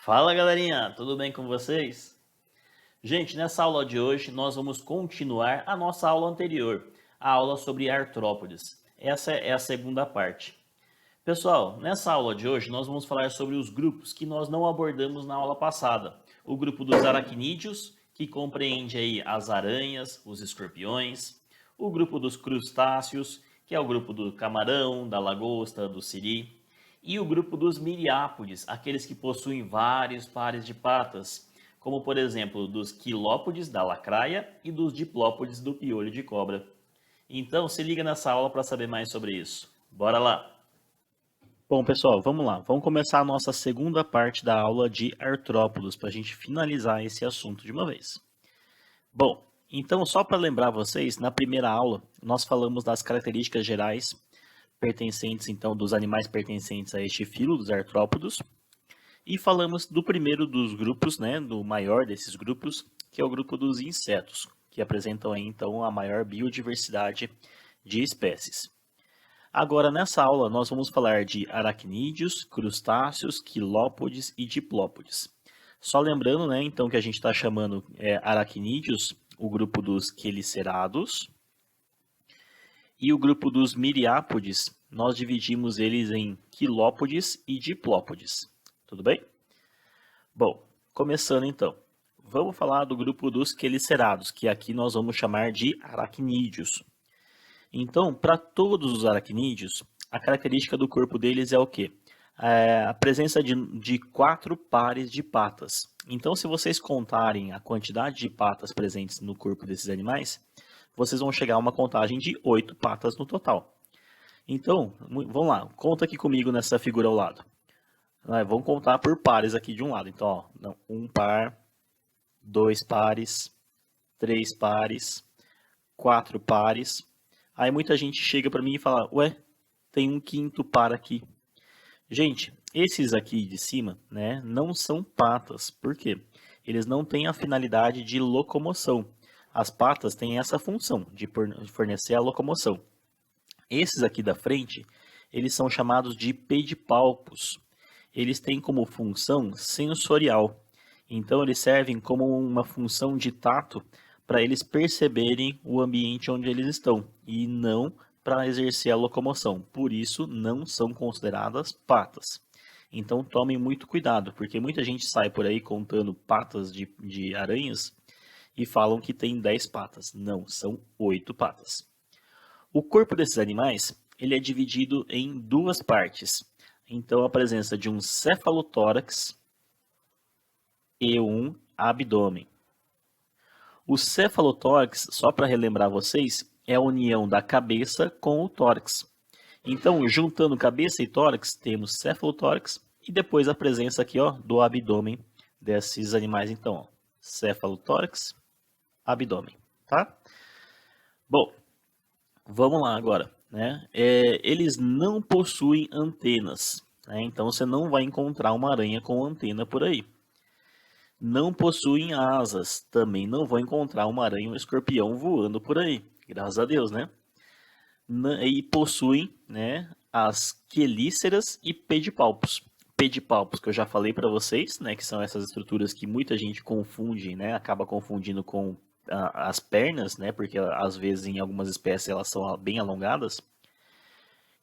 Fala galerinha, tudo bem com vocês? Gente, nessa aula de hoje nós vamos continuar a nossa aula anterior, a aula sobre artrópodes. Essa é a segunda parte. Pessoal, nessa aula de hoje nós vamos falar sobre os grupos que nós não abordamos na aula passada. O grupo dos aracnídeos, que compreende aí as aranhas, os escorpiões. O grupo dos crustáceos, que é o grupo do camarão, da lagosta, do siri. E o grupo dos miriápodes, aqueles que possuem vários pares de patas, como por exemplo dos quilópodes, da lacraia, e dos diplópodes, do piolho de cobra. Então, se liga nessa aula para saber mais sobre isso. Bora lá! Bom, pessoal, vamos lá. Vamos começar a nossa segunda parte da aula de artrópodos, para a gente finalizar esse assunto de uma vez. Bom, então só para lembrar vocês, na primeira aula nós falamos das características gerais pertencentes, então, dos animais pertencentes a este filo, dos artrópodos, e falamos do primeiro dos grupos, né, do maior desses grupos, que é o grupo dos insetos, que apresentam aí, então, a maior biodiversidade de espécies. Agora, nessa aula, nós vamos falar de aracnídeos, crustáceos, quilópodes e diplópodes. Só lembrando, né, então, que a gente está chamando aracnídeos o grupo dos quelicerados, e o grupo dos miriápodes, nós dividimos eles em quilópodes e diplópodes. Tudo bem? Bom, começando então. Vamos falar do grupo dos quelicerados, que aqui nós vamos chamar de aracnídeos. Então, para todos os aracnídeos, a característica do corpo deles é o quê? A presença de 4 pares de patas. Então, se vocês contarem a quantidade de patas presentes no corpo desses animais, vocês vão chegar a uma contagem de 8 patas no total. Então, vamos lá, conta aqui comigo nessa figura ao lado. Vamos contar por pares aqui de um lado. Então, ó, 1 par, 2 pares, 3 pares, 4 pares. Aí muita gente chega para mim e fala, ué, tem um quinto par aqui. Gente, esses aqui de cima, né, não são patas. Por quê? Eles não têm a finalidade de locomoção. As patas têm essa função de fornecer a locomoção. Esses aqui da frente, eles são chamados de pedipalpos. Eles têm como função sensorial. Então, eles servem como uma função de tato para eles perceberem o ambiente onde eles estão e não para exercer a locomoção. Por isso, não são consideradas patas. Então, tomem muito cuidado, porque muita gente sai por aí contando patas de aranhas e falam que tem 10 patas. Não, são 8 patas. O corpo desses animais ele é dividido em 2 partes. Então, a presença de um cefalotórax e um abdômen. O cefalotórax, só para relembrar vocês, é a união da cabeça com o tórax. Então, juntando cabeça e tórax, temos cefalotórax e depois a presença aqui, ó, do abdômen desses animais. Então, ó, cefalotórax, abdômen, tá? Bom, vamos lá agora, né? Eles não possuem antenas, né? Então você não vai encontrar uma aranha com antena por aí. Não possuem asas, também não vão encontrar uma aranha ou um escorpião voando por aí, graças a Deus, né? E possuem, né, as quelíceras e pedipalpos. Pedipalpos que eu já falei para vocês, né, que são essas estruturas que muita gente confunde, né, acaba confundindo com as pernas, né, porque às vezes em algumas espécies elas são bem alongadas.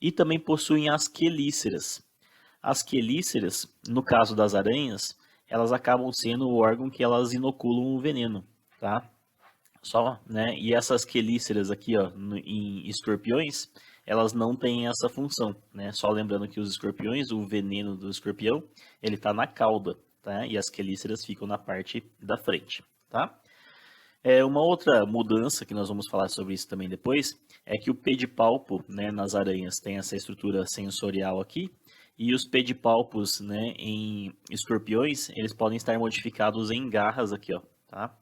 E também possuem as quelíceras. As quelíceras, no caso das aranhas, elas acabam sendo o órgão que elas inoculam o veneno, tá? Só, né? E essas quelíceras aqui, ó, em escorpiões, elas não têm essa função, né? Só lembrando que os escorpiões, o veneno do escorpião, ele tá na cauda, tá? E as quelíceras ficam na parte da frente, tá? Uma outra mudança, que nós vamos falar sobre isso também depois, é que o pedipalpo, né, nas aranhas tem essa estrutura sensorial aqui, e os pedipalpos, né, em escorpiões, eles podem estar modificados em garras aqui, ó, tá?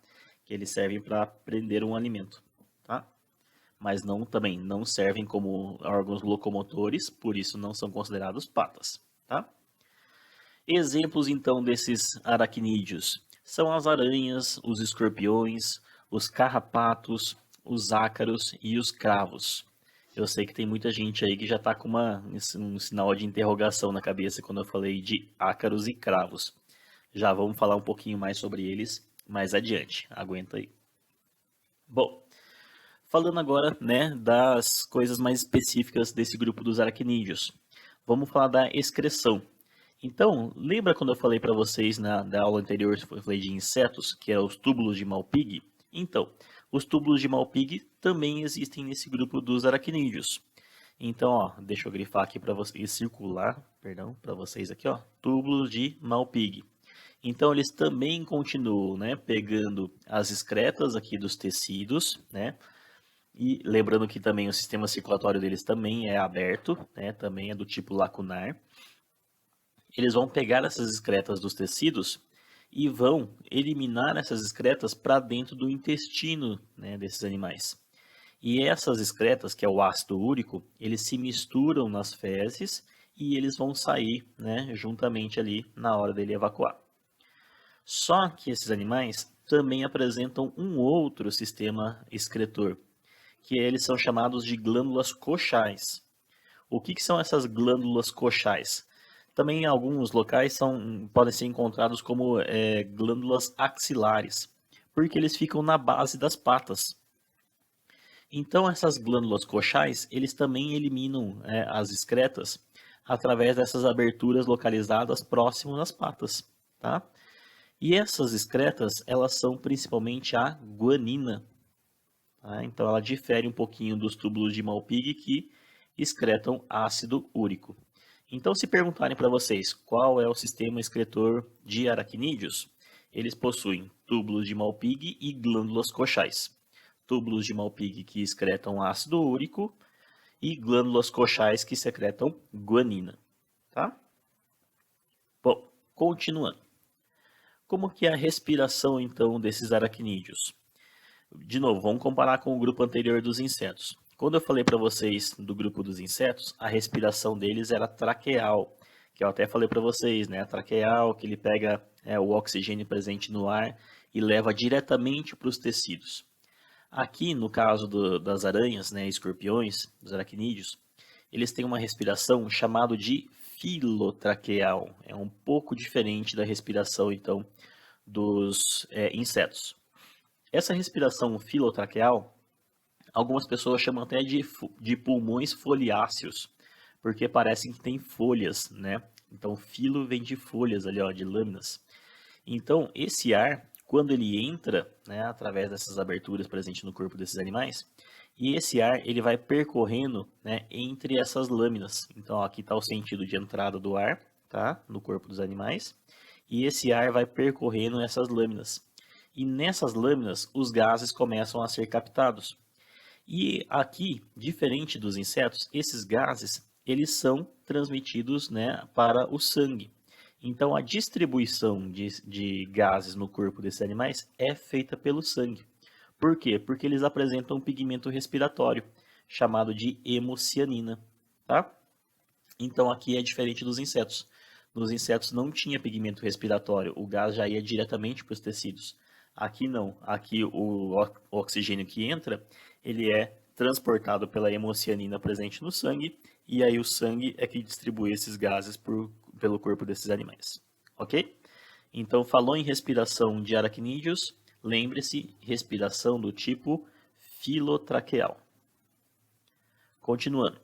Que eles servem para prender um alimento, tá? Mas também não servem como órgãos locomotores, por isso não são considerados patas, tá? Exemplos então desses aracnídeos são as aranhas, os escorpiões, os carrapatos, os ácaros e os cravos. Eu sei que tem muita gente aí que já está com um sinal de interrogação na cabeça quando eu falei de ácaros e cravos. Já vamos falar um pouquinho mais sobre eles mais adiante. Aguenta aí. Bom, falando agora, né, das coisas mais específicas desse grupo dos aracnídeos. Vamos falar da excreção. Então, lembra quando eu falei para vocês da aula anterior, eu falei de insetos, que é os túbulos de Malpighi? Então, os túbulos de Malpighi também existem nesse grupo dos aracnídeos. Então, ó, deixa eu grifar aqui para vocês, circular, perdão, para vocês aqui, ó, túbulos de Malpighi. Então, eles também continuam, né, pegando as excretas aqui dos tecidos, né, e lembrando que também o sistema circulatório deles também é aberto, né, também é do tipo lacunar. Eles vão pegar essas excretas dos tecidos e vão eliminar essas excretas para dentro do intestino, né, desses animais. E essas excretas, que é o ácido úrico, eles se misturam nas fezes e eles vão sair, né, juntamente ali na hora dele evacuar. Só que esses animais também apresentam um outro sistema excretor, que eles são chamados de glândulas coxais. O que são essas glândulas coxais? Também em alguns locais podem ser encontrados como glândulas axilares, porque eles ficam na base das patas. Então essas glândulas coxais, eles também eliminam as excretas através dessas aberturas localizadas próximo das patas, tá? E essas excretas, elas são principalmente a guanina, tá? Então ela difere um pouquinho dos túbulos de Malpighi que excretam ácido úrico. Então, se perguntarem para vocês qual é o sistema excretor de aracnídeos, eles possuem túbulos de Malpighi e glândulas coxais. Túbulos de Malpighi que excretam ácido úrico e glândulas coxais que secretam guanina, tá? Bom, continuando. Como que é a respiração, então, desses aracnídeos? De novo, vamos comparar com o grupo anterior dos insetos. Quando eu falei para vocês do grupo dos insetos, a respiração deles era traqueal, que eu até falei para vocês, né? A traqueal, que ele pega o oxigênio presente no ar e leva diretamente para os tecidos. Aqui, no caso das aranhas, né, escorpiões, dos aracnídeos, eles têm uma respiração chamada de filotraqueal. É um pouco diferente da respiração, então, dos insetos. Essa respiração filotraqueal, algumas pessoas chamam até de pulmões foliáceos, porque parecem que tem folhas, né? Então, filo vem de folhas ali, ó, de lâminas. Então, esse ar, quando ele entra, né, através dessas aberturas presentes no corpo desses animais, e esse ar ele vai percorrendo, né, entre essas lâminas. Então, ó, aqui está o sentido de entrada do ar, tá, no corpo dos animais, e esse ar vai percorrendo essas lâminas. E nessas lâminas, os gases começam a ser captados. E aqui, diferente dos insetos, esses gases eles são transmitidos, né, para o sangue. Então, a distribuição de gases no corpo desses animais é feita pelo sangue. Por quê? Porque eles apresentam um pigmento respiratório, chamado de hemocianina, tá? Então, aqui é diferente dos insetos. Nos insetos não tinha pigmento respiratório, o gás já ia diretamente para os tecidos. Aqui não, aqui o oxigênio que entra, ele é transportado pela hemocianina presente no sangue, e aí o sangue é que distribui esses gases pelo corpo desses animais, ok? Então, falou em respiração de aracnídeos, lembre-se, respiração do tipo filotraqueal. Continuando.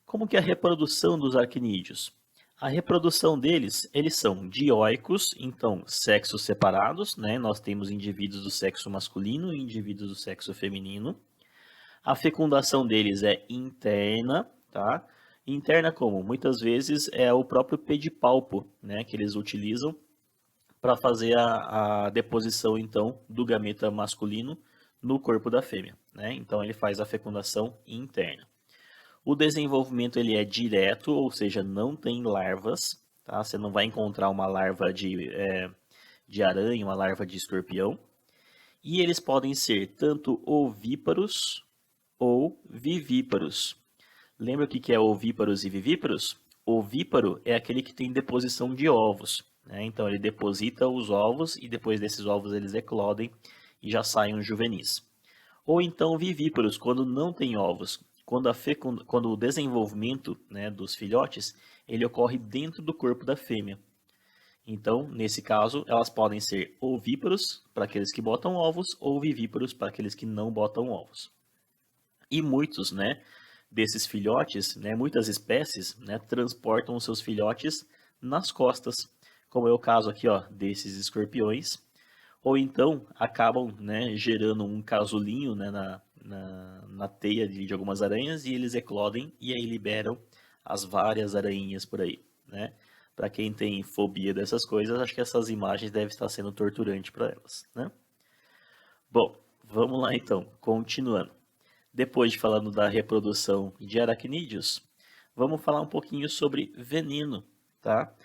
Como que é a reprodução dos aracnídeos? A reprodução deles, eles são dioicos, então sexos separados, né? Nós temos indivíduos do sexo masculino e indivíduos do sexo feminino. A fecundação deles é interna, tá? Interna como? Muitas vezes é o próprio pedipalpo, né? Que eles utilizam para fazer a deposição, então, do gameta masculino no corpo da fêmea, né? Então ele faz a fecundação interna. O desenvolvimento ele é direto, ou seja, não tem larvas, tá? Você não vai encontrar uma larva de aranha, uma larva de escorpião. E eles podem ser tanto ovíparos ou vivíparos. Lembra o que é ovíparos e vivíparos? Ovíparo é aquele que tem deposição de ovos, né? Então ele deposita os ovos e depois desses ovos eles eclodem e já saem os juvenis. Ou então vivíparos, quando não tem ovos. Quando o desenvolvimento, né, dos filhotes ele ocorre dentro do corpo da fêmea. Então, nesse caso, elas podem ser ovíparos para aqueles que botam ovos ou vivíparos para aqueles que não botam ovos. E muitos, né, desses filhotes, né, muitas espécies, né, transportam os seus filhotes nas costas, como é o caso aqui, ó, desses escorpiões, ou então acabam, né, gerando um casulinho, né, na teia de algumas aranhas e eles eclodem e aí liberam as várias aranhinhas por aí, né? Para quem tem fobia dessas coisas, acho que essas imagens devem estar sendo torturantes para elas, né? Bom, vamos lá então, continuando. Depois de falando da reprodução de aracnídeos, vamos falar um pouquinho sobre veneno, tá?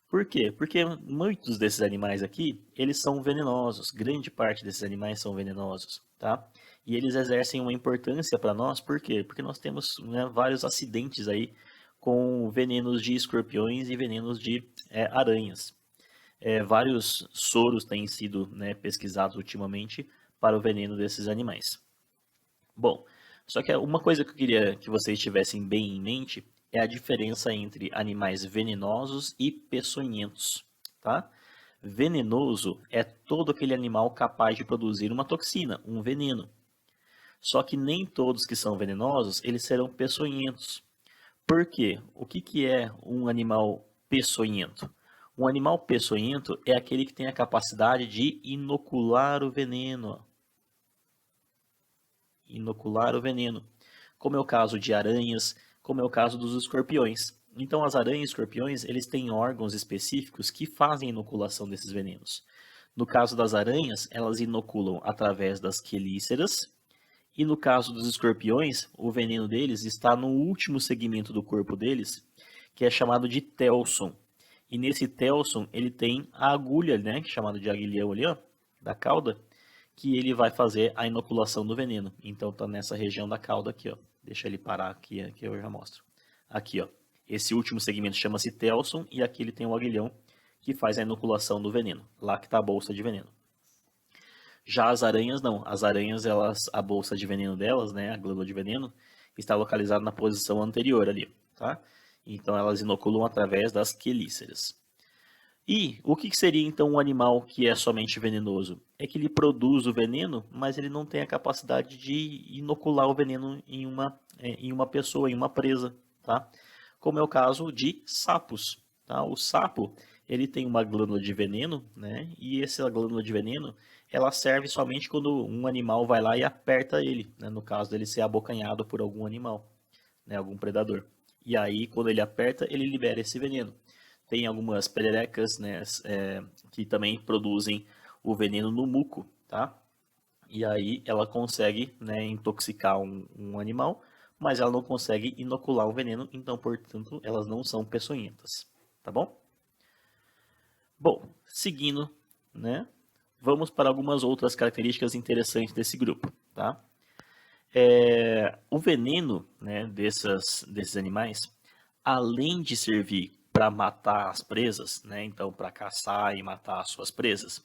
Por quê? Porque muitos desses animais aqui, eles são venenosos, grande parte desses animais são venenosos, tá? E eles exercem uma importância para nós, por quê? Porque nós temos, né, vários acidentes aí com venenos de escorpiões e venenos de aranhas. Vários soros têm sido, né, pesquisados ultimamente para o veneno desses animais. Bom, só que uma coisa que eu queria que vocês tivessem bem em mente é a diferença entre animais venenosos e peçonhentos, tá? Venenoso é todo aquele animal capaz de produzir uma toxina, um veneno. Só que nem todos que são venenosos, eles serão peçonhentos. Por quê? O que é um animal peçonhento? Um animal peçonhento é aquele que tem a capacidade de inocular o veneno. Inocular o veneno, como é o caso de aranhas, como é o caso dos escorpiões. Então, as aranhas e escorpiões, eles têm órgãos específicos que fazem a inoculação desses venenos. No caso das aranhas, elas inoculam através das quelíceras, e no caso dos escorpiões, o veneno deles está no último segmento do corpo deles, que é chamado de telson. E nesse telson, ele tem a agulha, né, chamada de aguilhão ali, ó, da cauda, que ele vai fazer a inoculação do veneno. Então tá nessa região da cauda aqui, ó. Deixa ele parar aqui, que eu já mostro. Aqui, ó. Esse último segmento chama-se telson e aqui ele tem o aguilhão que faz a inoculação do veneno. Lá que está a bolsa de veneno. Já as aranhas não. As aranhas, a bolsa de veneno delas, né, a glândula de veneno, está localizada na posição anterior ali, tá? Então elas inoculam através das quelíceras. E o que seria então um animal que é somente venenoso? É que ele produz o veneno, mas ele não tem a capacidade de inocular o veneno em uma pessoa, em uma presa, tá? Como é o caso de sapos, tá? O sapo, ele tem uma glândula de veneno, né? E essa glândula de veneno, ela serve somente quando um animal vai lá e aperta ele, né? No caso dele ser abocanhado por algum animal, né? Algum predador. E aí, quando ele aperta, ele libera esse veneno. Tem algumas pererecas, né, que também produzem o veneno no muco, tá? E aí ela consegue, né, intoxicar um animal, mas ela não consegue inocular o veneno, então, portanto, elas não são peçonhentas, tá bom? Bom, seguindo, né, vamos para algumas outras características interessantes desse grupo, tá? O veneno, né, desses animais, além de servir para matar as presas, né, então para caçar e matar as suas presas,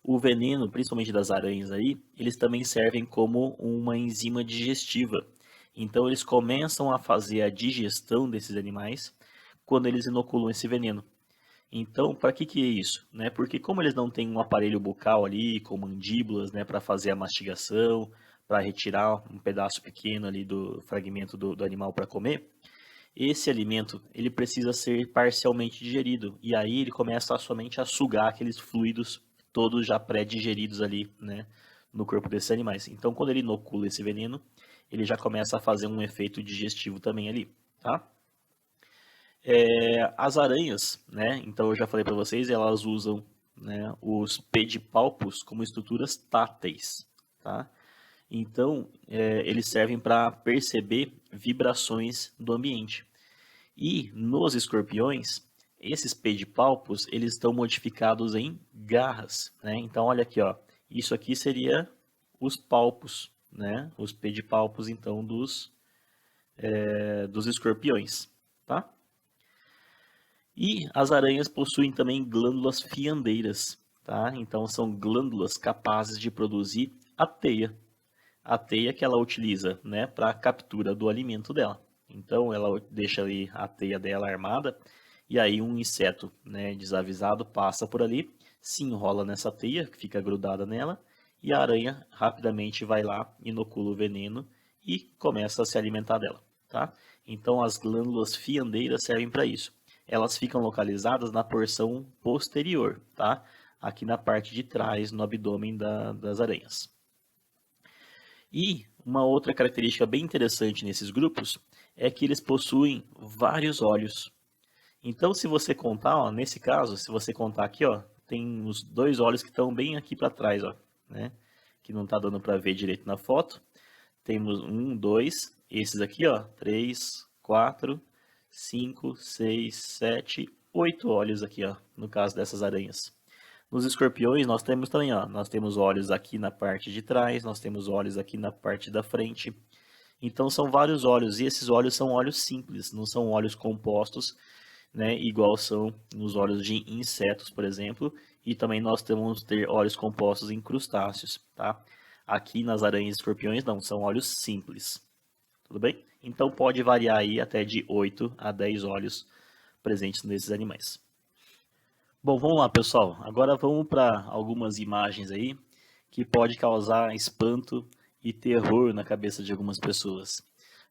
o veneno, principalmente das aranhas aí, eles também servem como uma enzima digestiva. Então eles começam a fazer a digestão desses animais quando eles inoculam esse veneno. Então, para que é isso? Né? Porque como eles não têm um aparelho bucal ali, com mandíbulas, né, para fazer a mastigação, para retirar um pedaço pequeno ali do fragmento do animal para comer, esse alimento ele precisa ser parcialmente digerido. E aí ele começa somente a sugar aqueles fluidos todos já pré-digeridos ali, né, no corpo desses animais. Então, quando ele inocula esse veneno, ele já começa a fazer um efeito digestivo também ali, tá? As aranhas, né? Então eu já falei para vocês, elas usam, né, os pedipalpos como estruturas táteis, tá? Então eles servem para perceber vibrações do ambiente. E nos escorpiões, esses pedipalpos eles estão modificados em garras, né? Então olha aqui, ó, isso aqui seria os palpos, né? Os pedipalpos então dos escorpiões, tá? E as aranhas possuem também glândulas fiandeiras, tá? Então são glândulas capazes de produzir a teia. A teia que ela utiliza, né, para a captura do alimento dela. Então ela deixa ali a teia dela armada e aí um inseto, né, desavisado passa por ali, se enrola nessa teia, que fica grudada nela, e a aranha rapidamente vai lá, inocula o veneno e começa a se alimentar dela, tá? Então as glândulas fiandeiras servem para isso. Elas ficam localizadas na porção posterior, tá? Aqui na parte de trás, no abdômen das aranhas. E uma outra característica bem interessante nesses grupos é que eles possuem vários olhos. Então, se você contar, ó, nesse caso, se você contar aqui, ó, tem os 2 olhos que estão bem aqui para trás, ó, né? Que não está dando para ver direito na foto. Temos 1, 2, esses aqui, ó, 3, 4, 5, 6, 7, 8 olhos aqui, ó, no caso dessas aranhas. Nos escorpiões nós temos também, ó, nós temos olhos aqui na parte de trás, nós temos olhos aqui na parte da frente. Então são vários olhos, e esses olhos são olhos simples, não são olhos compostos, né, igual são nos olhos de insetos, por exemplo, e também nós temos ter olhos compostos em crustáceos, tá? Aqui nas aranhas e escorpiões não, são olhos simples, tudo bem? Então pode variar aí até de 8 a 10 olhos presentes nesses animais. Bom, vamos lá, pessoal. Agora vamos para algumas imagens aí que pode causar espanto e terror na cabeça de algumas pessoas.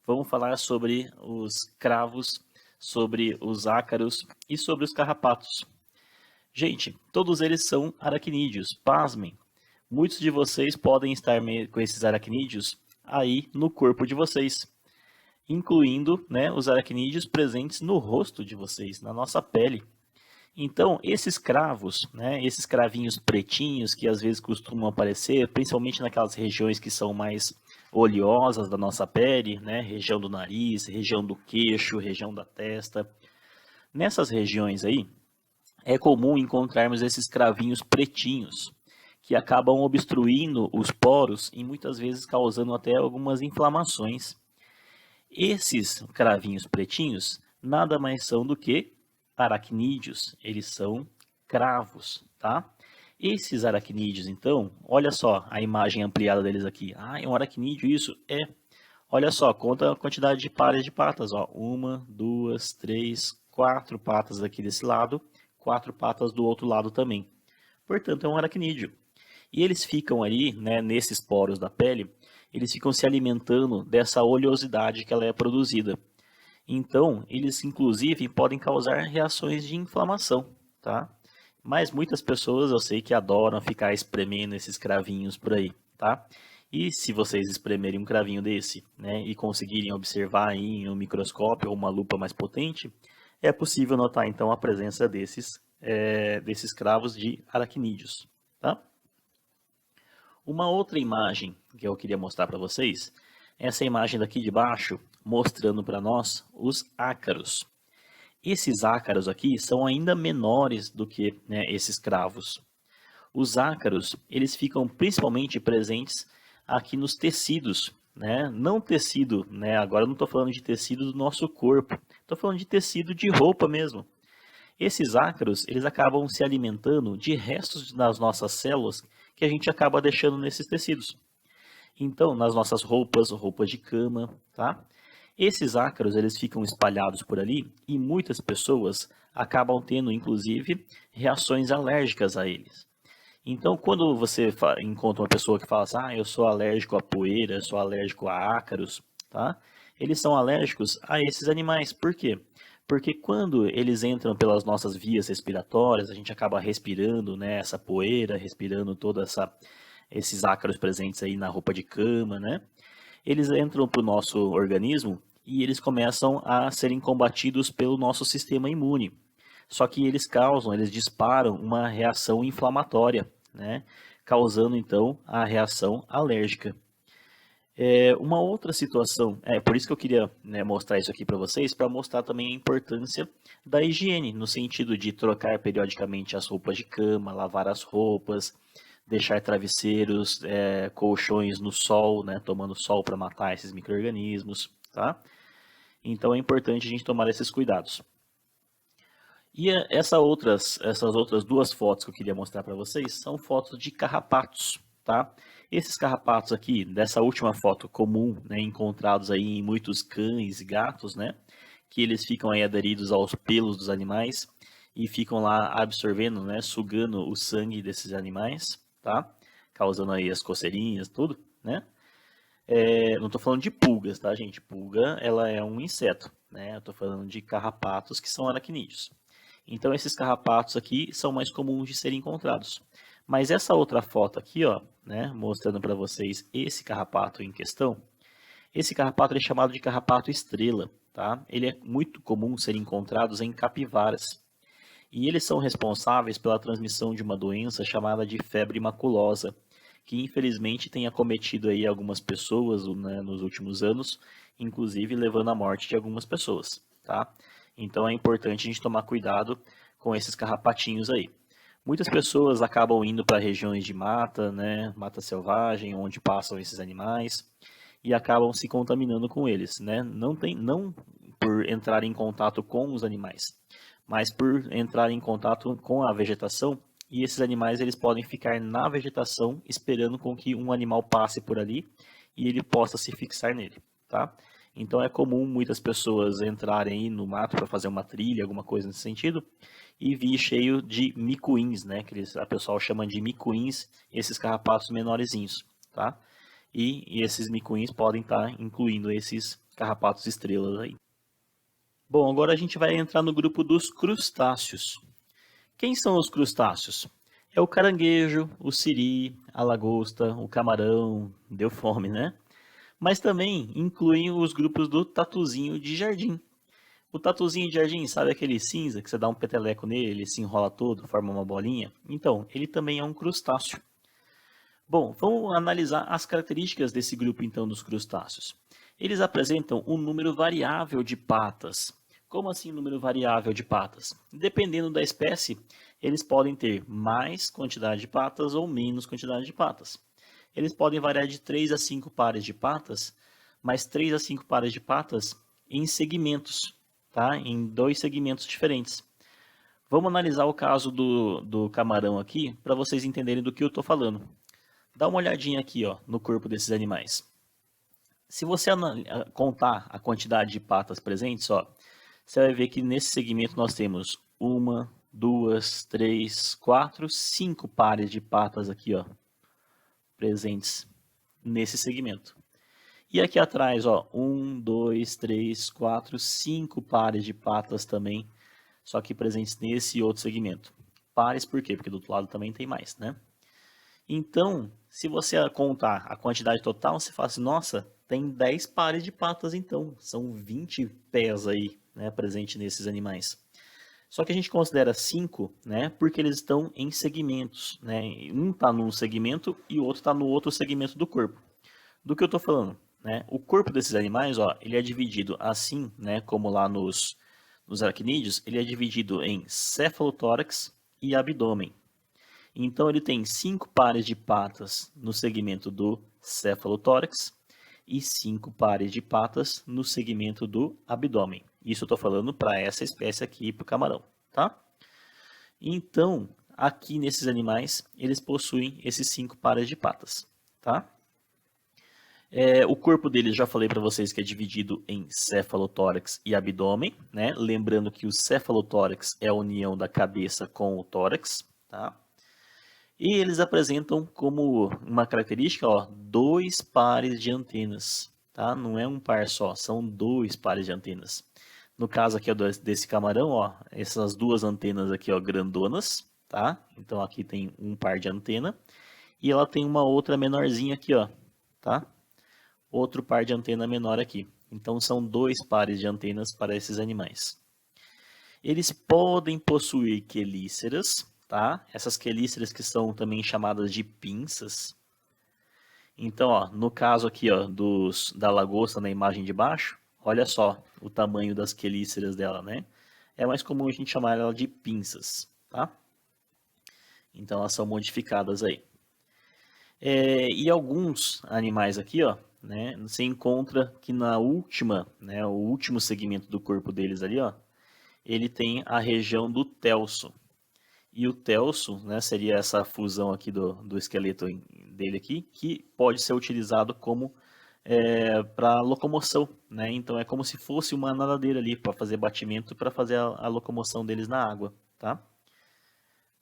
Vamos falar sobre os cravos, sobre os ácaros e sobre os carrapatos. Gente, todos eles são aracnídeos, pasmem. Muitos de vocês podem estar com esses aracnídeos aí no corpo de vocês, incluindo, né, os aracnídeos presentes no rosto de vocês, na nossa pele. Então, esses cravos, né, esses cravinhos pretinhos que às vezes costumam aparecer, principalmente naquelas regiões que são mais oleosas da nossa pele, né, região do nariz, região do queixo, região da testa. Nessas regiões aí, é comum encontrarmos esses cravinhos pretinhos, que acabam obstruindo os poros e muitas vezes causando até algumas inflamações. Esses cravinhos pretinhos nada mais são do que aracnídeos, eles são cravos, tá? Esses aracnídeos, então, olha só a imagem ampliada deles aqui. Ah, é um aracnídeo isso? É. Olha só, conta a quantidade de pares de patas, ó. 1, 2, 3, 4 patas aqui desse lado, 4 patas do outro lado também. Portanto, é um aracnídeo. E eles ficam ali, né, nesses poros da pele, eles ficam se alimentando dessa oleosidade que ela é produzida. Então, eles inclusive podem causar reações de inflamação, tá? Mas muitas pessoas eu sei que adoram ficar espremendo esses cravinhos por aí, tá? E se vocês espremerem um cravinho desse, né, e conseguirem observar aí em um microscópio ou uma lupa mais potente, é possível notar então a presença desses cravos de aracnídeos, tá? Uma outra imagem que eu queria mostrar para vocês, essa imagem daqui de baixo, mostrando para nós os ácaros. Esses ácaros aqui são ainda menores do que, né, esses cravos. Os ácaros, eles ficam principalmente presentes aqui nos tecidos, né? Não tecido, né? Agora eu não estou falando de tecido do nosso corpo, estou falando de tecido de roupa mesmo. Esses ácaros, eles acabam se alimentando de restos das nossas células que a gente acaba deixando nesses tecidos. Então, nas nossas roupas de cama, tá? Esses ácaros, eles ficam espalhados por ali e muitas pessoas acabam tendo, inclusive, reações alérgicas a eles. Então, quando você encontra uma pessoa que fala assim, ah, eu sou alérgico a poeira, eu sou alérgico a ácaros, tá? Eles são alérgicos a esses animais. Por quê? Porque quando eles entram pelas nossas vias respiratórias, a gente acaba respirando, né, essa poeira, respirando esses ácaros presentes aí na roupa de cama, né? Eles entram para o nosso organismo e eles começam a serem combatidos pelo nosso sistema imune. Só que eles disparam uma reação inflamatória, né? Causando então a reação alérgica. Uma outra situação, por isso que eu queria, né, mostrar isso aqui para vocês, para mostrar também a importância da higiene, no sentido de trocar periodicamente as roupas de cama, lavar as roupas, deixar travesseiros, colchões no sol, né, tomando sol para matar esses micro-organismos, tá? Então é importante a gente tomar esses cuidados. E essas outras 2 fotos que eu queria mostrar para vocês são fotos de carrapatos, tá? Esses carrapatos aqui, dessa última foto comum, né, encontrados aí em muitos cães e gatos, né? que eles ficam aí aderidos aos pelos dos animais e ficam lá absorvendo, né, sugando o sangue desses animais, tá? Causando aí as coceirinhas, tudo, né? Não estou falando de pulgas, tá, gente? Pulga, ela é um inseto, né? Eu estou falando de carrapatos que são aracnídeos. Então, esses carrapatos aqui são mais comuns de serem encontrados. Mas essa outra foto aqui, ó, né, mostrando para vocês esse carrapato em questão, esse carrapato é chamado de carrapato estrela, tá? Ele é muito comum ser encontrados em capivaras. E eles são responsáveis pela transmissão de uma doença chamada de febre maculosa, que infelizmente tem acometido aí algumas pessoas, né, nos últimos anos, inclusive levando à morte de algumas pessoas, tá? Então é importante a gente tomar cuidado com esses carrapatinhos aí. Muitas pessoas acabam indo para regiões de mata, né, mata selvagem, onde passam esses animais, e acabam se contaminando com eles, né? Não por entrar em contato com os animais, mas por entrar em contato com a vegetação, e esses animais eles podem ficar na vegetação esperando com que um animal passe por ali e ele possa se fixar nele, tá? Então é comum muitas pessoas entrarem aí no mato para fazer uma trilha, alguma coisa nesse sentido, e vir cheio de micuins, né? Que a pessoal chama de micuins, esses carrapatos menorzinhos, tá? E esses micuins podem estar incluindo esses carrapatos estrelas aí. Bom, agora a gente vai entrar no grupo dos crustáceos. Quem são os crustáceos? É o caranguejo, o siri, a lagosta, o camarão, deu fome, né? Mas também incluem os grupos do tatuzinho de jardim. O tatuzinho de jardim, sabe aquele cinza que você dá um peteleco nele, ele se enrola todo, forma uma bolinha? Então, ele também é um crustáceo. Bom, vamos analisar as características desse grupo então dos crustáceos. Eles apresentam um número variável de patas. Como assim número variável de patas? Dependendo da espécie, eles podem ter mais quantidade de patas ou menos quantidade de patas. Eles podem variar de 3 a 5 pares de patas, mas 3 a 5 pares de patas em segmentos, tá? Em dois segmentos diferentes. Vamos analisar o caso do camarão aqui, para vocês entenderem do que eu estou falando. Dá uma olhadinha aqui, ó, no corpo desses animais. Se você contar a quantidade de patas presentes, ó, você vai ver que nesse segmento nós temos 1, 2, 3, 4, 5 pares de patas aqui, ó, presentes nesse segmento. E aqui atrás, ó, 1, 2, 3, 4, 5 pares de patas também, só que presentes nesse outro segmento. Pares por quê? Porque do outro lado também tem mais, né? Então, se você contar a quantidade total, você fala assim, nossa, tem 10 pares de patas então, são 20 pés aí, né, presente nesses animais. Só que a gente considera 5, né, porque eles estão em segmentos, né, um está num segmento e o outro está no outro segmento do corpo. Do que eu estou falando? Né? O corpo desses animais, ó, ele é dividido assim, né, como lá nos aracnídeos, ele é dividido em cefalotórax e abdômen. Então ele tem 5 pares de patas no segmento do cefalotórax e 5 pares de patas no segmento do abdômen. Isso eu estou falando para essa espécie aqui, para o camarão, tá? Então, aqui nesses animais, eles possuem esses 5 pares de patas, tá? O corpo deles, já falei para vocês que é dividido em cefalotórax e abdômen, né? Lembrando que o cefalotórax é a união da cabeça com o tórax, tá? E eles apresentam como uma característica, ó, 2 pares de antenas, tá? Não é um par só, são 2 pares de antenas. No caso aqui ó, desse camarão, ó, essas duas antenas aqui, ó, grandonas, tá? Então aqui tem um par de antena e ela tem uma outra menorzinha aqui, ó, tá? Outro par de antena menor aqui. Então são 2 pares de antenas para esses animais. Eles podem possuir quelíceras, tá? Essas quelíceras que são também chamadas de pinças. Então, ó, no caso aqui, ó, da lagosta na imagem de baixo, olha só o tamanho das quelíceras dela, né? É mais comum a gente chamar ela de pinças, tá? Então elas são modificadas aí. E alguns animais aqui, ó, né, você encontra que na última, né, o último segmento do corpo deles ali, ó, ele tem a região do telso. E o telso, né, seria essa fusão aqui do esqueleto dele aqui, que pode ser utilizado como para locomoção, né? Então é como se fosse uma nadadeira ali para fazer batimento, para fazer a locomoção deles na água, tá?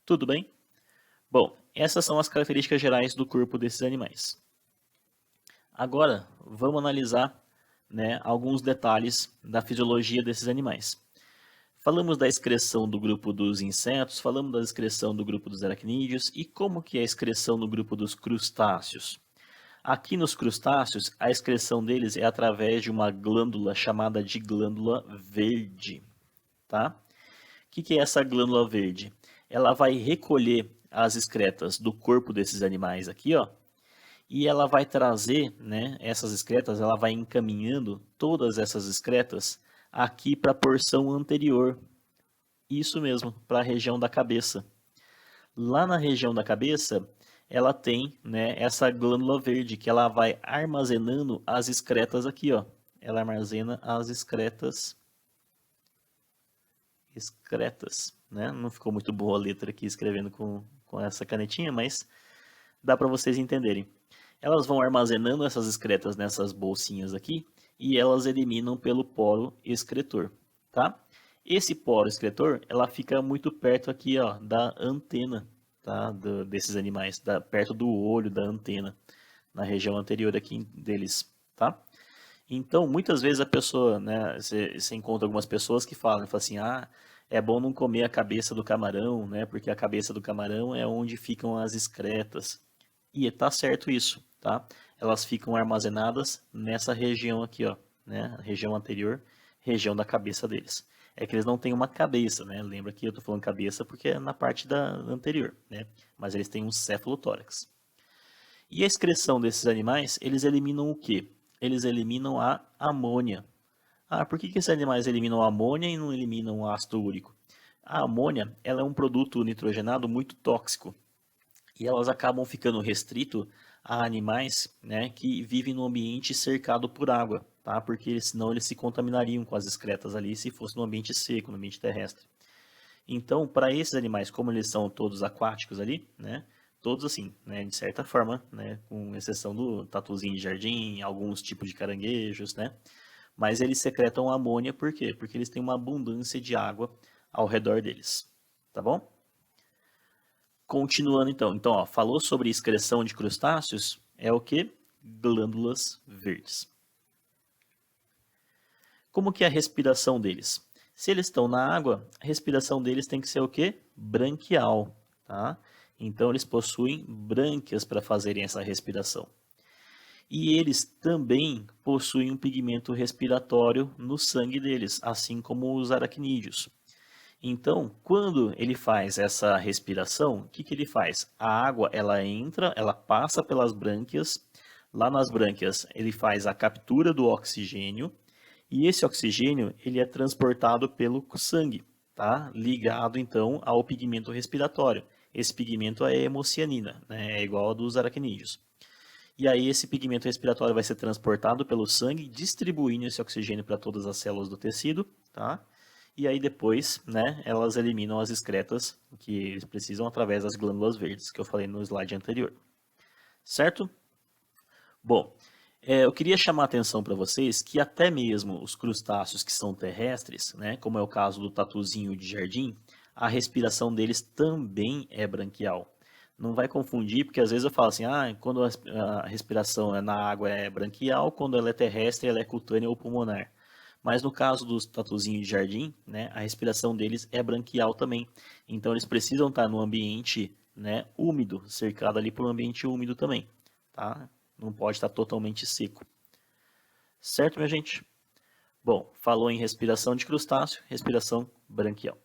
Tudo bem? Bom, essas são as características gerais do corpo desses animais. Agora, vamos analisar, né, alguns detalhes da fisiologia desses animais. Falamos da excreção do grupo dos insetos, falamos da excreção do grupo dos aracnídeos e como que é a excreção no grupo dos crustáceos. Aqui nos crustáceos, a excreção deles é através de uma glândula chamada de glândula verde, tá? O que é essa glândula verde? Ela vai recolher as excretas do corpo desses animais aqui, ó, e ela vai trazer, né, essas excretas, ela vai encaminhando todas essas excretas aqui para a porção anterior. Isso mesmo, para a região da cabeça. Lá na região da cabeça, ela tem, né, essa glândula verde que ela vai armazenando as excretas aqui, ó. Ela armazena as excretas, né? Não ficou muito boa a letra aqui escrevendo com essa canetinha, mas dá para vocês entenderem. Elas vão armazenando essas excretas nessas bolsinhas aqui e elas eliminam pelo poro excretor, tá? Esse poro excretor, ela fica muito perto aqui, ó, da antena, tá? Desses animais, perto do olho, da antena, na região anterior aqui deles, tá? Então, muitas vezes a pessoa, né, você encontra algumas pessoas que falam assim, ah, é bom não comer a cabeça do camarão, né, porque a cabeça do camarão é onde ficam as excretas. E tá certo isso, tá? Elas ficam armazenadas nessa região aqui, ó, né? Região anterior, região da cabeça deles. É que eles não têm uma cabeça, né? Lembra que eu tô falando cabeça porque é na parte da anterior, né? Mas eles têm um cefalotórax. E a excreção desses animais, eles eliminam o quê? Eles eliminam a amônia. Ah, por que esses animais eliminam a amônia e não eliminam o ácido úrico? A amônia, ela é um produto nitrogenado muito tóxico e elas acabam ficando restrito a animais, né, que vivem no ambiente cercado por água, tá? Porque senão eles se contaminariam com as excretas ali se fosse no ambiente seco, no ambiente terrestre. Então, para esses animais, como eles são todos aquáticos ali, né, todos assim, né, de certa forma, né, com exceção do tatuzinho de jardim, alguns tipos de caranguejos, né, mas eles secretam amônia por quê? Porque eles têm uma abundância de água ao redor deles, tá bom? Continuando então, ó, falou sobre excreção de crustáceos, é o que? Glândulas verdes. Como que é a respiração deles? Se eles estão na água, a respiração deles tem que ser o que? Branquial, tá? Então eles possuem brânquias para fazerem essa respiração. E eles também possuem um pigmento respiratório no sangue deles, assim como os aracnídeos. Então, quando ele faz essa respiração, o que ele faz? A água, ela entra, ela passa pelas brânquias. Lá nas brânquias, ele faz a captura do oxigênio. E esse oxigênio, ele é transportado pelo sangue, tá? Ligado, então, ao pigmento respiratório. Esse pigmento é hemocianina, né? É igual ao dos aracnídeos. E aí esse pigmento respiratório vai ser transportado pelo sangue, distribuindo esse oxigênio para todas as células do tecido, tá? E aí depois, né, elas eliminam as excretas que eles precisam através das glândulas verdes, que eu falei no slide anterior. Certo? Bom, eu queria chamar a atenção para vocês que até mesmo os crustáceos que são terrestres, né, como é o caso do tatuzinho de jardim, a respiração deles também é branquial. Não vai confundir, porque às vezes eu falo assim, quando a respiração na água é branquial, quando ela é terrestre, ela é cutânea ou pulmonar. Mas no caso dos tatuzinhos de jardim, né, a respiração deles é branquial também. Então eles precisam estar no ambiente, né, úmido, cercado ali por um ambiente úmido também, tá? Não pode estar totalmente seco. Certo, minha gente? Bom, falou em respiração de crustáceo, respiração branquial.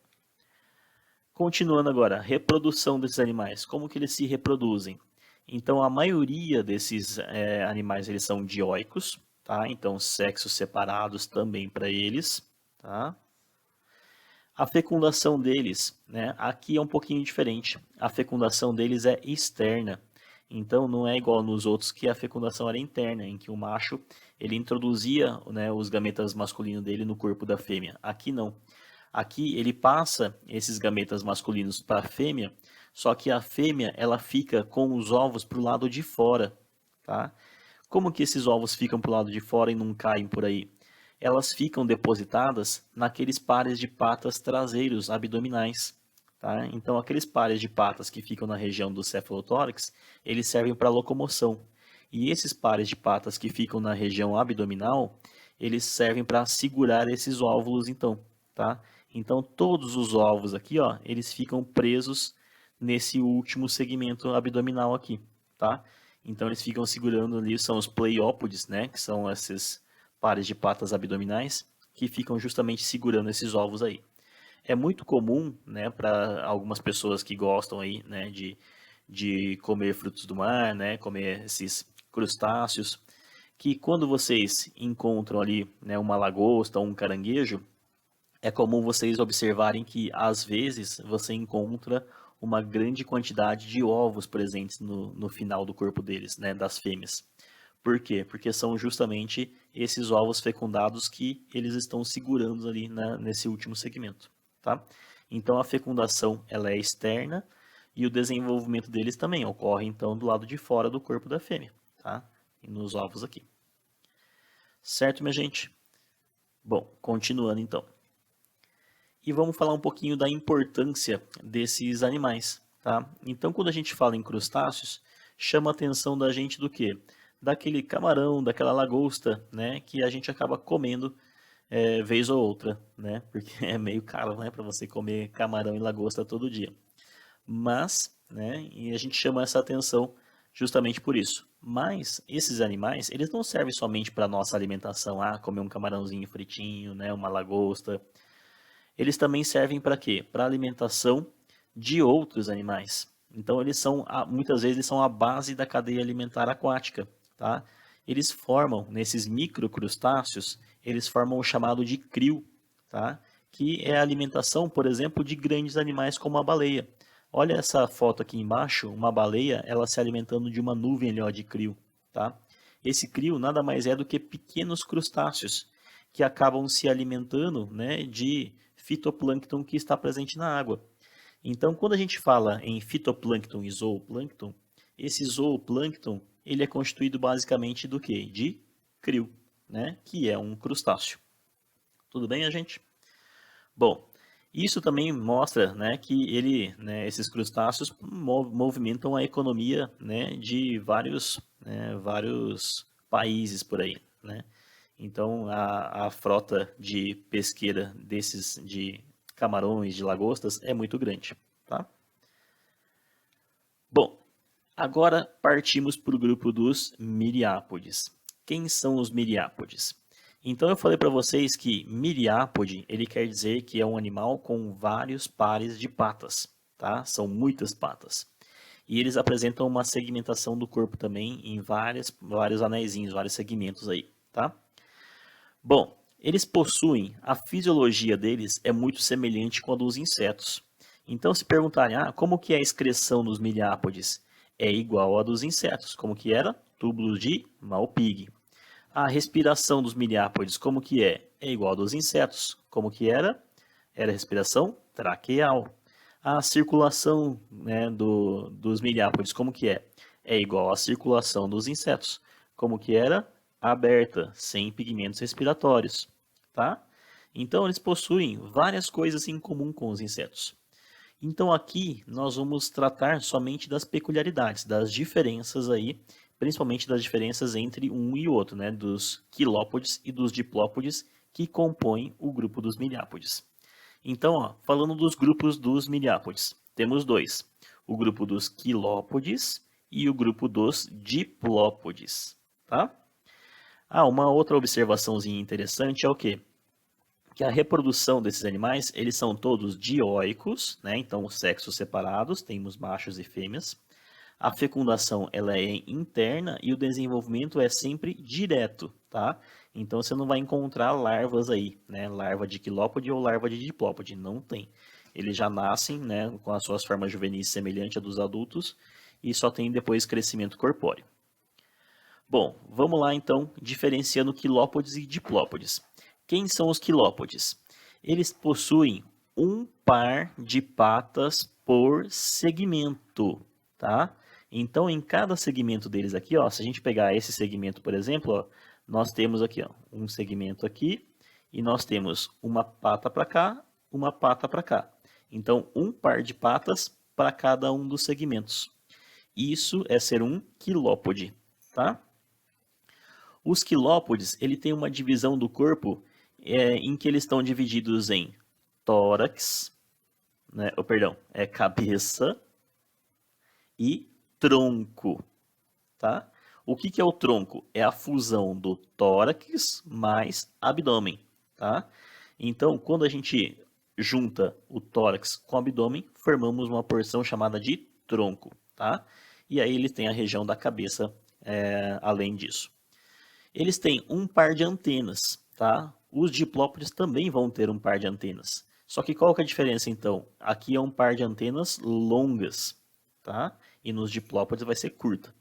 Continuando agora, reprodução desses animais. Como que eles se reproduzem? Então, a maioria desses animais eles são dioicos, tá? Então, sexos separados também para eles, tá? A fecundação deles, né? Aqui é um pouquinho diferente. A fecundação deles é externa. Então, não é igual nos outros que a fecundação era interna, em que o macho ele introduzia, né, os gametas masculinos dele no corpo da fêmea. Aqui não. Aqui ele passa esses gametas masculinos para a fêmea, só que a fêmea ela fica com os ovos para o lado de fora, tá? Como que esses ovos ficam para o lado de fora e não caem por aí? Elas ficam depositadas naqueles pares de patas traseiros abdominais. Tá? Então, aqueles pares de patas que ficam na região do cefalotórax, eles servem para locomoção. E esses pares de patas que ficam na região abdominal, eles servem para segurar esses óvulos, então. Tá? Então, todos os ovos aqui, ó, eles ficam presos nesse último segmento abdominal aqui. Tá? Então, eles ficam segurando ali, são os pleiópodes, né, que são esses pares de patas abdominais, que ficam justamente segurando esses ovos aí. É muito comum, né, para algumas pessoas que gostam aí, né, de comer frutos do mar, né, comer esses crustáceos, que quando vocês encontram ali, né, uma lagosta ou um caranguejo, é comum vocês observarem que às vezes você encontra uma grande quantidade de ovos presentes no final do corpo deles, né, das fêmeas. Por quê? Porque são justamente esses ovos fecundados que eles estão segurando ali nesse último segmento. Tá? Então a fecundação ela é externa e o desenvolvimento deles também ocorre então do lado de fora do corpo da fêmea, tá? E nos ovos aqui. Certo, minha gente? Bom, continuando então. E vamos falar um pouquinho da importância desses animais, tá? Então quando a gente fala em crustáceos, chama a atenção da gente do quê? Daquele camarão, daquela lagosta, né, que a gente acaba comendo vez ou outra, né? Porque é meio caro, né, para você comer camarão e lagosta todo dia. Mas, né, e a gente chama essa atenção justamente por isso. Mas esses animais, eles não servem somente para nossa alimentação, comer um camarãozinho fritinho, né, uma lagosta. Eles também servem para quê? Para alimentação de outros animais. Então eles são, muitas vezes, eles são a base da cadeia alimentar aquática, tá? Eles formam, nesses microcrustáceos, eles formam o chamado de crio, tá? Que é a alimentação, por exemplo, de grandes animais como a baleia. Olha essa foto aqui embaixo, uma baleia, ela se alimentando de uma nuvem ali, ó, de crio, tá? Esse crio nada mais é do que pequenos crustáceos que acabam se alimentando, né, de fitoplâncton que está presente na água. Então, quando a gente fala em fitoplâncton e zooplâncton, esse zooplâncton ele é constituído basicamente do quê? De crio, né, que é um crustáceo. Tudo bem, a gente? Bom, isso também mostra, né, que esses crustáceos movimentam a economia, né, de vários países por aí, né? Então a frota de pesqueira de camarões, de lagostas é muito grande, tá? Bom, agora partimos para o grupo dos miriápodes. Quem são os miriápodes? Então eu falei para vocês que miriápode, ele quer dizer que é um animal com vários pares de patas, tá? São muitas patas. E eles apresentam uma segmentação do corpo também em vários anéisinhos, vários segmentos aí, tá? Bom, eles possuem, a fisiologia deles é muito semelhante com a dos insetos. Então se perguntarem, como que é a excreção dos miriápodes? É igual a dos insetos, como que era? Túbulos de Malpighi. A respiração dos miriápodes, como que é? É igual a dos insetos. Como que era? Era respiração traqueal. A circulação, né, dos miriápodes, como que é? É igual à circulação dos insetos. Como que era? Aberta, sem pigmentos respiratórios. Tá? Então, eles possuem várias coisas em comum com os insetos. Então, aqui nós vamos tratar somente das peculiaridades, das diferenças aí, principalmente das diferenças entre um e outro, né, dos quilópodes e dos diplópodes que compõem o grupo dos miriápodes. Então, falando dos grupos dos miriápodes, temos dois, o grupo dos quilópodes e o grupo dos diplópodes, tá? Uma outra observaçãozinha interessante é o quê? Que a reprodução desses animais, eles são todos dioicos, né? Então, sexos separados, temos machos e fêmeas. A fecundação ela é interna e o desenvolvimento é sempre direto, tá? Então você não vai encontrar larvas aí, né? Larva de quilópode ou larva de diplópode, não tem. Eles já nascem, né, com as suas formas juvenis semelhantes à dos adultos e só tem depois crescimento corpóreo. Bom, vamos lá então, diferenciando quilópodes e diplópodes. Quem são os quilópodes? Eles possuem um par de patas por segmento, tá? Então, em cada segmento deles aqui, ó, se a gente pegar esse segmento, por exemplo, ó, nós temos aqui ó, um segmento aqui e nós temos uma pata para cá, uma pata para cá. Então, um par de patas para cada um dos segmentos. Isso é ser um quilópode, tá? Os quilópodes, ele tem uma divisão do corpo em que eles estão divididos em tórax, né? Cabeça e tronco, tá? O que é o tronco? É a fusão do tórax mais abdômen, tá? Então, quando a gente junta o tórax com o abdômen, formamos uma porção chamada de tronco, tá? E aí ele tem a região da cabeça além disso. Eles têm um par de antenas, tá? Os diplópodes também vão ter um par de antenas. Só que qual que é a diferença então? Aqui é um par de antenas longas, tá? E nos diplópodes vai ser curta.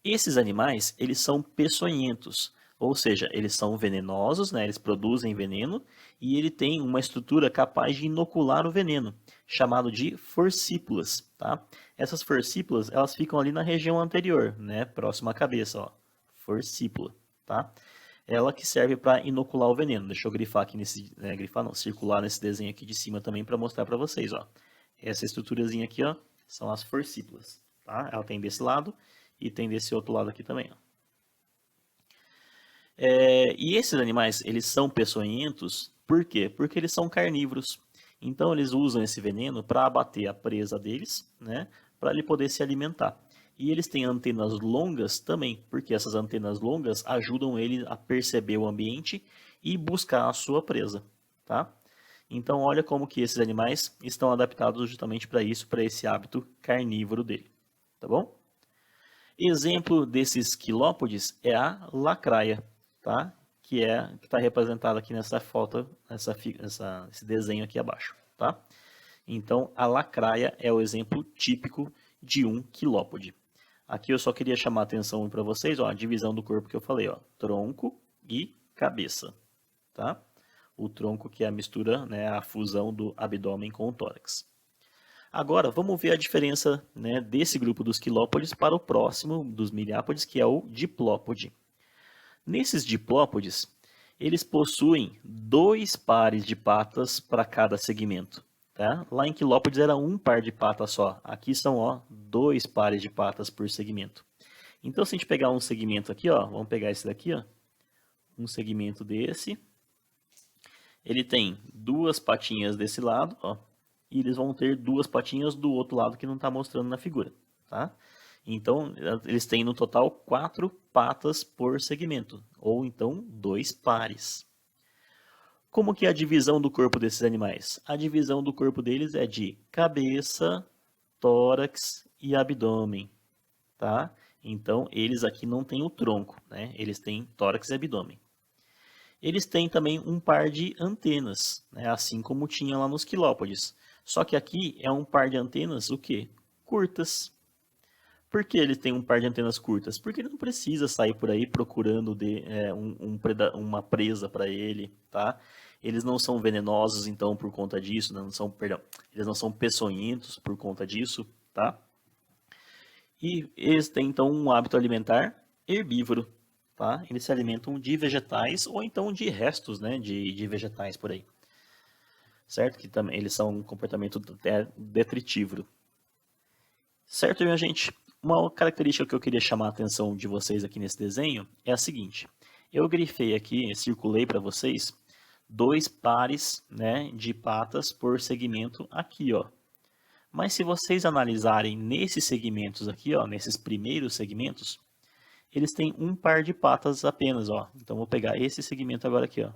Esses animais, eles são peçonhentos, ou seja, eles são venenosos, né? Eles produzem veneno e ele tem uma estrutura capaz de inocular o veneno, chamado de forcípulas, tá? Essas forcípulas, elas ficam ali na região anterior, né? Próxima à cabeça, ó. Forcípula, tá? Ela que serve para inocular o veneno. Deixa eu grifar aqui circular nesse desenho aqui de cima também para mostrar para vocês, ó. Essa estruturazinha aqui, ó, são as forcípulas, tá? Ela tem desse lado e tem desse outro lado aqui também, ó. E esses animais, eles são peçonhentos, por quê? Porque eles são carnívoros. Então eles usam esse veneno para abater a presa deles, né? Para ele poder se alimentar. E eles têm antenas longas também, porque essas antenas longas ajudam ele a perceber o ambiente e buscar a sua presa, tá? Então olha como que esses animais estão adaptados justamente para isso, para esse hábito carnívoro dele, tá bom? Exemplo desses quilópodes é a lacraia, tá? Que está representada aqui nessa foto, esse desenho aqui abaixo, tá? Então a lacraia é o exemplo típico de um quilópode. Aqui eu só queria chamar a atenção para vocês, ó, a divisão do corpo que eu falei, ó, tronco e cabeça, tá? O tronco que é a mistura, né, a fusão do abdômen com o tórax. Agora, vamos ver a diferença, né, desse grupo dos quilópodes para o próximo dos miliápodes, que é o diplópode. Nesses diplópodes, eles possuem 2 pares de patas para cada segmento. Tá? Lá em quilópodes era um par de patas só. Aqui são 2 pares de patas por segmento. Então, se a gente pegar um segmento aqui, ó, vamos pegar esse daqui, ó, um segmento desse. Ele tem 2 patinhas desse lado, ó, e eles vão ter 2 patinhas do outro lado que não está mostrando na figura. Tá? Então, eles têm no total 4 patas por segmento, ou então 2 pares. Como que é a divisão do corpo desses animais? A divisão do corpo deles é de cabeça, tórax e abdômen, tá? Então, eles aqui não têm o tronco, né? Eles têm tórax e abdômen. Eles têm também um par de antenas, né? Assim como tinha lá nos quilópodes. Só que aqui é um par de antenas, o quê? Curtas. Por que ele tem um par de antenas curtas? Porque ele não precisa sair por aí procurando uma presa para ele, tá? Eles não são venenosos, então, por conta disso, eles não são peçonhentos por conta disso, tá? E eles têm, então, um hábito alimentar herbívoro, tá? Eles se alimentam de vegetais ou então de restos, né, de vegetais por aí. Certo? Que também eles são um comportamento detritívoro. Certo, minha gente? Uma característica que eu queria chamar a atenção de vocês aqui nesse desenho é a seguinte. Eu grifei aqui, circulei para vocês, 2 pares, né, de patas por segmento aqui, ó. Mas se vocês analisarem nesses segmentos aqui, ó, nesses primeiros segmentos, eles têm um par de patas apenas, ó. Então vou pegar esse segmento agora aqui, ó.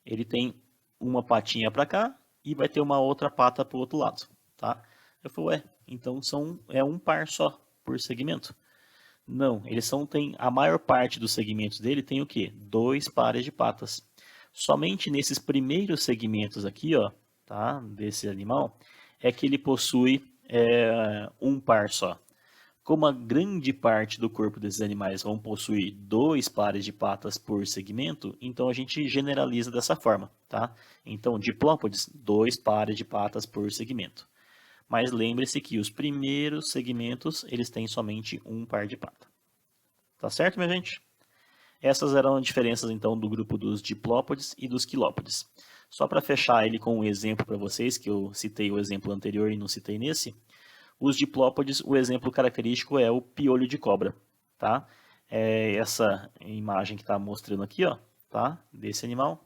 Ele tem uma patinha para cá e vai ter uma outra pata para o outro lado, tá? Eu falei, então é um par só por segmento? Não, a maior parte dos segmentos dele tem o quê? 2 pares de patas. Somente nesses primeiros segmentos aqui, ó, tá, desse animal, é que ele possui um par só. Como a grande parte do corpo desses animais vão possuir 2 pares de patas por segmento, então a gente generaliza dessa forma, tá? Então, diplópodes, 2 pares de patas por segmento. Mas lembre-se que os primeiros segmentos, eles têm somente um par de pata. Tá certo, minha gente? Essas eram as diferenças, então, do grupo dos diplópodes e dos quilópodes. Só para fechar ele com um exemplo para vocês, que eu citei o exemplo anterior e não citei nesse, os diplópodes, o exemplo característico é o piolho de cobra, tá? É essa imagem que está mostrando aqui, ó, tá? Desse animal,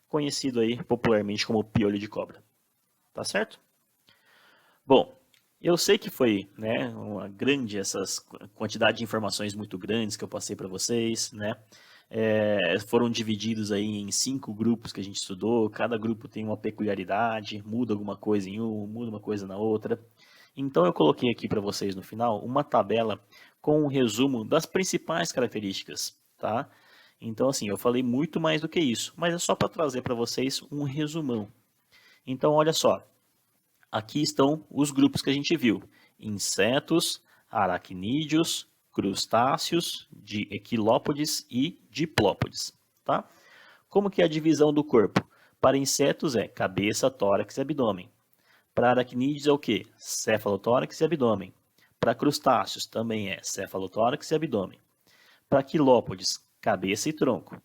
conhecido aí popularmente como piolho de cobra, tá certo? Bom, eu sei que foi, né, uma grande, essas quantidade de informações muito grandes que eu passei para vocês, né? Foram divididos aí em 5 grupos que a gente estudou, cada grupo tem uma peculiaridade, muda alguma coisa em um, muda uma coisa na outra. Então eu coloquei aqui para vocês no final uma tabela com um resumo das principais características, tá? Então assim, eu falei muito mais do que isso, mas é só para trazer para vocês um resumão. Então olha só, aqui estão os grupos que a gente viu: insetos, aracnídeos, crustáceos, equilópodes e diplópodes, tá? Como que é a divisão do corpo? Para insetos é cabeça, tórax e abdômen. Para aracnídeos é o que? Cefalotórax e abdômen. Para crustáceos também é cefalotórax e abdômen. Para quilópodes, cabeça e tronco.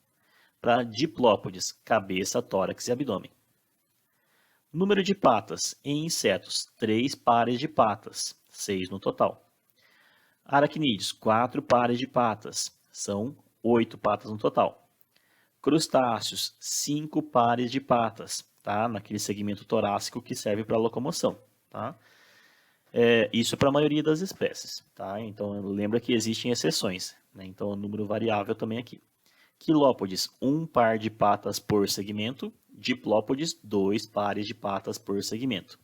Para diplópodes, cabeça, tórax e abdômen. Número de patas em insetos, 3 pares de patas, 6 no total. Aracnídeos, 4 pares de patas, são 8 patas no total. Crustáceos, 5 pares de patas, tá? Naquele segmento torácico que serve para locomoção, tá? Isso é para a maioria das espécies, tá? Então lembra que existem exceções, né? Então o número variável também aqui. Quilópodes, 1 par de patas por segmento. Diplópodes, 2 pares de patas por segmento.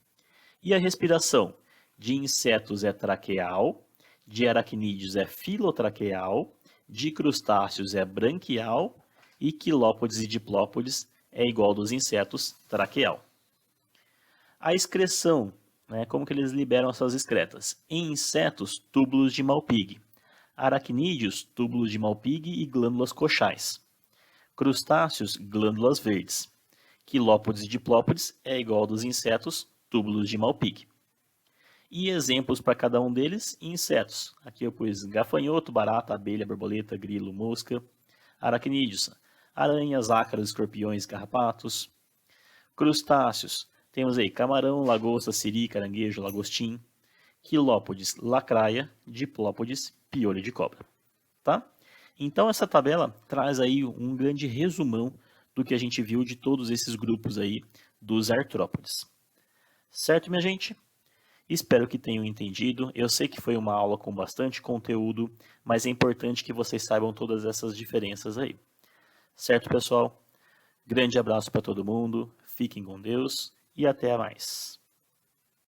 E a respiração? De insetos é traqueal, de aracnídeos é filotraqueal, de crustáceos é branquial e quilópodes e diplópodes é igual dos insetos, traqueal. A excreção, né, como que eles liberam essas excretas? Em insetos, túbulos de Malpighi. Aracnídeos, túbulos de Malpighi e glândulas coxais. Crustáceos, glândulas verdes. Quilópodes e diplópodes é igual dos insetos, túbulos de Malpighi. E exemplos para cada um deles, insetos. Aqui eu pus gafanhoto, barata, abelha, borboleta, grilo, mosca. Aracnídeos, aranhas, ácaros, escorpiões, carrapatos. Crustáceos, temos aí camarão, lagosta, siri, caranguejo, lagostim. Quilópodes, lacraia, diplópodes, piolho de cobra. Tá? Então essa tabela traz aí um grande resumão do que a gente viu de todos esses grupos aí dos artrópodes. Certo, minha gente? Espero que tenham entendido. Eu sei que foi uma aula com bastante conteúdo, mas é importante que vocês saibam todas essas diferenças aí. Certo, pessoal? Grande abraço para todo mundo, fiquem com Deus e até mais.